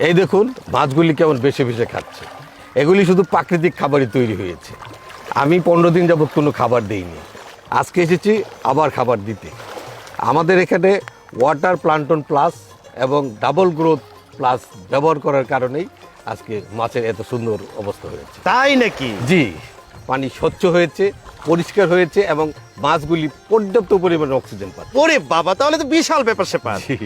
এই দেখুন মাছগুলি কেমন বেশি বেশি খাচ্ছে। এগুলি শুধু প্রাকৃতিক খাবারই তৈরি হয়েছে। আমি 15 দিন যাবত কোনো খাবার দিইনি, আজকে এসেছি আবার খাবার দিতে। আমাদের এখানে ওয়াটার প্লান্টন প্লাস এবং ডাবল গ্রোথ প্লাস ব্যবহার করার কারণেই আজকে মাছের এত সুন্দর অবস্থা হয়েছে। তাই নাকি? জি, পানি স্বচ্ছ হয়েছে, পরিষ্কার হয়েছে এবং মাছগুলি পর্যাপ্ত পরিমাণে অক্সিজেন পাচ্ছে। ওরে বাবা, তাহলে তো বিশাল ব্যাপার স্যাপার। জি।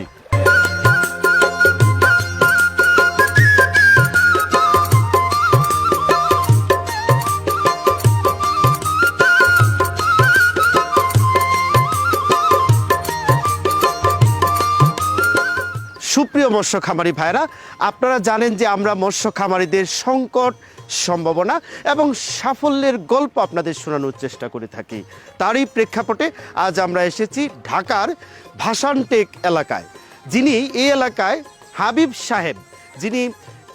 সুপ্রিয় মৎস্য খামারি ভাইরা, আপনারা জানেন যে আমরা মৎস্য খামারিদের সংকট, সম্ভাবনা এবং সাফল্যের গল্প আপনাদের শোনানোর চেষ্টা করে থাকি। তারই প্রেক্ষাপটে আজ আমরা এসেছি ঢাকার ভাসানটেক এলাকায়। যিনি এই এলাকায় হাবিব সাহেব, যিনি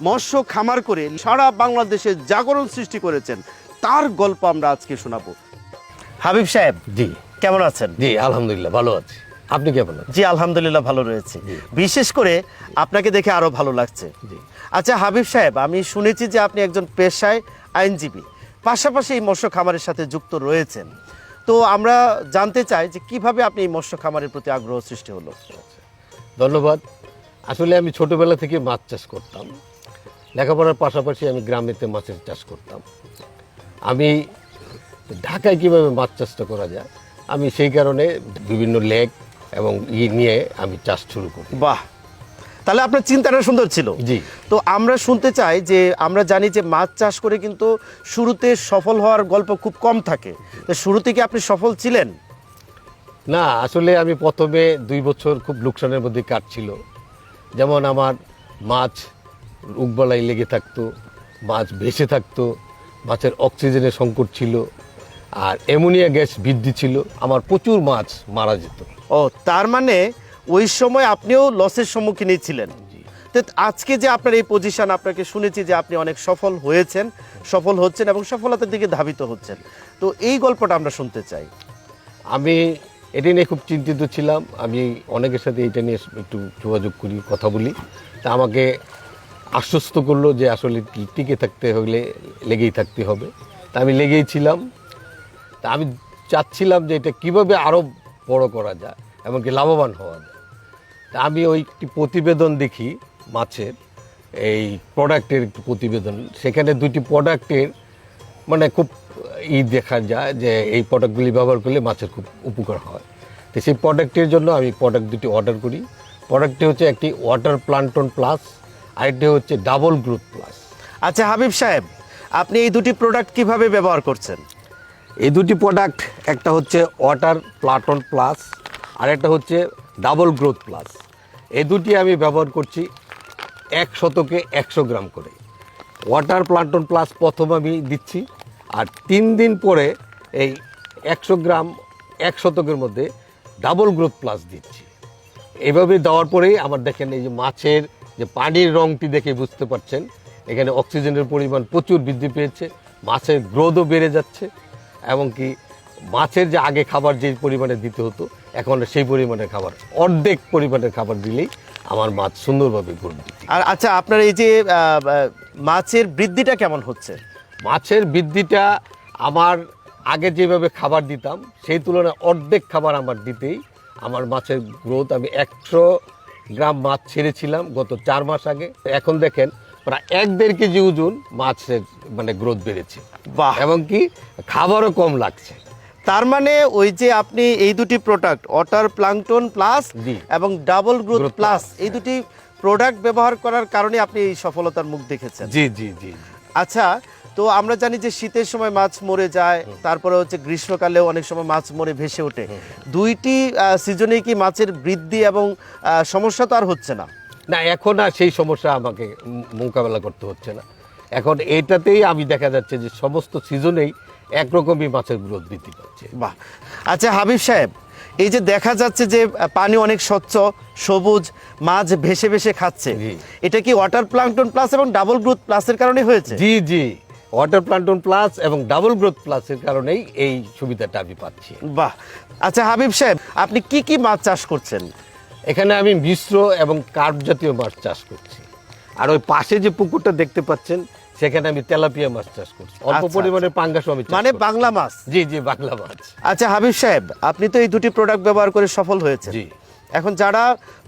মৎস্য খামার করে সারা বাংলাদেশে জাগরণ সৃষ্টি করেছেন, তার গল্প আমরা আজকে শোনাবো। হাবিব সাহেব, জি কেমন আছেন? জি আলহামদুলিল্লাহ ভালো আছি, আপনি কেমন আছেন? জি আলহামদুলিল্লাহ ভালো রয়েছে। বিশেষ করে আপনাকে দেখে আরো ভালো লাগছে। জি। আচ্ছা হাবিব সাহেব, আমি শুনেছি যে আপনি একজন পেশায় আইনজীবী, পাশাপাশি এই মৎস্য খামারের সাথে যুক্ত রয়েছেন। তো আমরা জানতে চাই যে কিভাবে আপনি এই মৎস্য খামারের প্রতি আগ্রহ সৃষ্টি হলো। ধন্যবাদ। আসলে আমি ছোটবেলা থেকে মাছ চাষ করতাম, লেখাপড়ার পাশাপাশি আমি গ্রামেতে মাছের চাষ করতাম। আমি ঢাকায় কিভাবে মাছ চাষটা করা যায়, আমি সেই কারণে বিভিন্ন লেক এবং নিয়ে আমি চাষ শুরু করি। বাহ, তাহলে আপনার চিন্তাটা সুন্দর ছিল। জি। তো আমরা শুনতে চাই যে আমরা জানি যে মাছ চাষ করে কিন্তু শুরুতে সফল হওয়ার গল্প খুব কম থাকে। তো শুরুতে কি আপনি সফল ছিলেন? না, আসলে আমি প্রথমে 2 বছর খুব লোকসানের মধ্যে কাটছিল। যেমন আমার মাছ রোগবালাই লেগে থাকতো, মাছ ভেসে থাকতো, মাছের অক্সিজেনের সংকট ছিল, আর অ্যামোনিয়া গ্যাস বৃদ্ধি ছিল, আমার প্রচুর মাছ মারা যেত। ও, তার মানে ওই সময় আপনিও লসের সম্মুখীনই ছিলেন। তো আজকে যে আপনার এই পজিশন, আপনাকে শুনেছি যে আপনি অনেক সফল হয়েছেন, সফল হচ্ছেন এবং সফলতার দিকে ধাবিত হচ্ছেন। তো এই গল্পটা আমরা শুনতে চাই। আমি এটা নিয়ে খুব চিন্তিত ছিলাম। আমি অনেকের সাথে এটা নিয়ে একটু যোগাযোগ করি, কথা বলি। তা আমাকে আশ্বস্ত করলো যে আসলে টিকে থাকতে হলে লেগেই থাকতে হবে। তা আমি লেগেই ছিলাম। তা আমি চাচ্ছিলাম যে এটা কীভাবে আরও বড় করা যায়, এমনকি লাভবান হওয়া যায়। তা আমি ওই একটি প্রতিবেদন দেখি মাছের, এই প্রোডাক্টের একটি প্রতিবেদন। সেখানে 2টি প্রোডাক্টের মানে খুব দেখা যায় যে এই প্রোডাক্টগুলি ব্যবহার করলে মাছের খুব উপকার হয়। তো সেই প্রোডাক্টের জন্য আমি প্রোডাক্ট 2টি অর্ডার করি। প্রোডাক্টটি হচ্ছে একটি ওয়াটার প্লান্টন প্লাস, আরেকটি হচ্ছে ডাবল গ্রোথ প্লাস। আচ্ছা হাবিব সাহেব, আপনি এই দুটি প্রোডাক্ট কিভাবে ব্যবহার করছেন? এই 2টি প্রোডাক্ট, একটা হচ্ছে ওয়াটার প্লান্টন প্লাস আর একটা হচ্ছে ডাবল গ্রোথ প্লাস। এই 2টি আমি ব্যবহার করছি 1 শতকে 100 গ্রাম করে। ওয়াটার প্লান্টন প্লাস প্রথম আমি দিচ্ছি, আর 3 দিন পরে এই 100 গ্রাম 1 শতকের মধ্যে ডাবল গ্রোথ প্লাস দিচ্ছি। এইভাবে দেওয়ার পরেই আমার দেখেন এই যে মাছের যে পানির রঙটি দেখে বুঝতে পারছেন, এখানে অক্সিজেনের পরিমাণ প্রচুর বৃদ্ধি পেয়েছে, মাছের গ্রোথও বেড়ে যাচ্ছে, এবং কি মাছের যে আগে খাবার যে পরিমাণে দিতে হতো এখন সেই পরিমাণের খাবার, অর্ধেক পরিমাণের খাবার দিলেই আমার মাছ সুন্দরভাবে গ্রোথ দিচ্ছে। আর আচ্ছা, আপনার এই যে মাছের বৃদ্ধিটা কেমন হচ্ছে? মাছের বৃদ্ধিটা আমার আগে যেভাবে খাবার দিতাম সেই তুলনায় অর্ধেক খাবার আমার দিতেই আমার মাছের গ্রোথ, আমি 100 গ্রাম মাছ ছেড়েছিলাম গত 4 মাস আগে, এখন দেখেন প্রায় 1-1.5 কেজি ওজন মাছের মানে গ্রোথ বেড়েছে। বাহ, এবং কি খাবারও কম লাগছে। তার মানে ওই যে আপনি এই দুটি প্রোডাক্ট ওয়াটার প্লাঙ্কটন প্লাস জি। এবং double growth Growth plus, Plus, এই দুটি প্রোডাক্ট ব্যবহার করার কারণে আপনি এই সফলতার মুখ দেখেছেন। জি জি জি। আচ্ছা, তো আমরা জানি যে শীতের সময় মাছ মরে যায়, তারপরে হচ্ছে গ্রীষ্মকালেও অনেক সময় মাছ মরে ভেসে ওঠে। দুইটি সিজনে কি মাছের বৃদ্ধি এবং সমস্যা তো আর হচ্ছে না? না, এখন আর সেই সমস্যা আমাকে মোকাবেলা করতে হচ্ছে না। এখন এটাতেই আমি দেখা যাচ্ছে যে সমস্ত সিজনেই একরকমই মাছের গ্রোথ বৃদ্ধি পাচ্ছে। বাহ। আচ্ছা হাবিব সাহেব, এই যে দেখা যাচ্ছে যে পানি অনেক স্বচ্ছ, সবুজ, মাছ ভেসে ভেসে খাচ্ছে, জি। এটা কি ওয়াটার প্লাঙ্কটন প্লাস এবং ডাবল গ্রোথ প্লাসের কারণে হয়েছে? জি জি, ওয়াটার প্লান্টন প্লাস এবং ডাবল গ্রোথ প্লাসের কারণেই এই সুবিধাটা আমি পাচ্ছি। বাহ। আচ্ছা হাবিব সাহেব, আপনি কি কি মাছ চাষ করছেন? এখানে আমি মিশ্র এবং কার্প জাতীয় মাছ চাষ করছি। আর ওই পাশে যে পুকুরটা দেখতে পাচ্ছেন সেখানে আমি তেলাপিয়া মাছ চাষ করছি, অল্প আচ্ছা, পরিমাণে পাঙ্গাসও আমি চাষ মানে করছি। বাংলা মাছ। জি জি, বাংলা মাছ। আচ্ছা হাবিব সাহেব, আপনি তো এই দুটি প্রোডাক্ট ব্যবহার করে সফল হয়েছে। জি। এখন যারা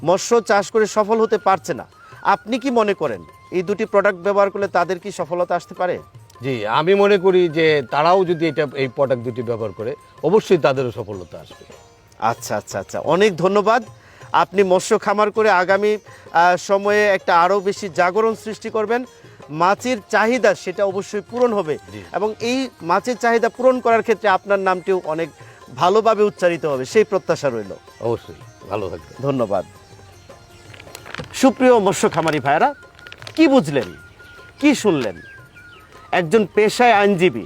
মৎস্য চাষ করে সফল হতে পারছে না, আপনি কি মনে করেন এই দুটি প্রোডাক্ট ব্যবহার করলে তাদের কি সফলতা আসতে পারে? জি, আমি মনে করি যে তারাও যদি এই প্রোডাক্ট দুটি ব্যবহার করে অবশ্যই তাদেরও সফলতা আসবে। আচ্ছা আচ্ছা আচ্ছা, অনেক ধন্যবাদ। আপনি মৎস্য খামার করে আগামী সময়ে একটা আরও বেশি জাগরণ সৃষ্টি করবেন। মাছের চাহিদা সেটা অবশ্যই পূরণ হবে, জি। এবং এই মাছের চাহিদা পূরণ করার ক্ষেত্রে আপনার নামটিও অনেক ভালোভাবে উচ্চারিত হবে, সেই প্রত্যাশা রইল। অবশ্যই, ভালো থাকবে। ধন্যবাদ। সুপ্রিয় মৎস্য খামারি ভাইরা, কি বুঝলেন, কি শুনলেন? একজন পেশায় আইনজীবী,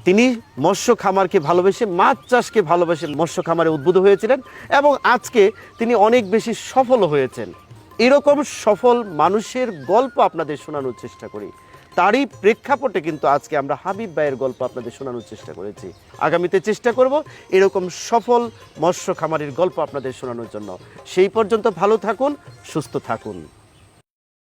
তিনি মৎস্য খামারকে ভালোবেসে, মাছ চাষকে ভালোবেসে মৎস্য খামারে উদ্বুদ্ধ হয়েছিলেন এবং আজকে তিনি অনেক বেশি সফল হয়েছেন। এরকম সফল মানুষের গল্প আপনাদের শোনানোর চেষ্টা করি। তারই প্রেক্ষাপটে কিন্তু আজকে আমরা হাবিব ভাইয়ের গল্প আপনাদের শোনানোর চেষ্টা করেছি। আগামীতে চেষ্টা করব এরকম সফল মৎস্য খামারের গল্প আপনাদের শোনানোর জন্য। সেই পর্যন্ত ভালো থাকুন, সুস্থ থাকুন।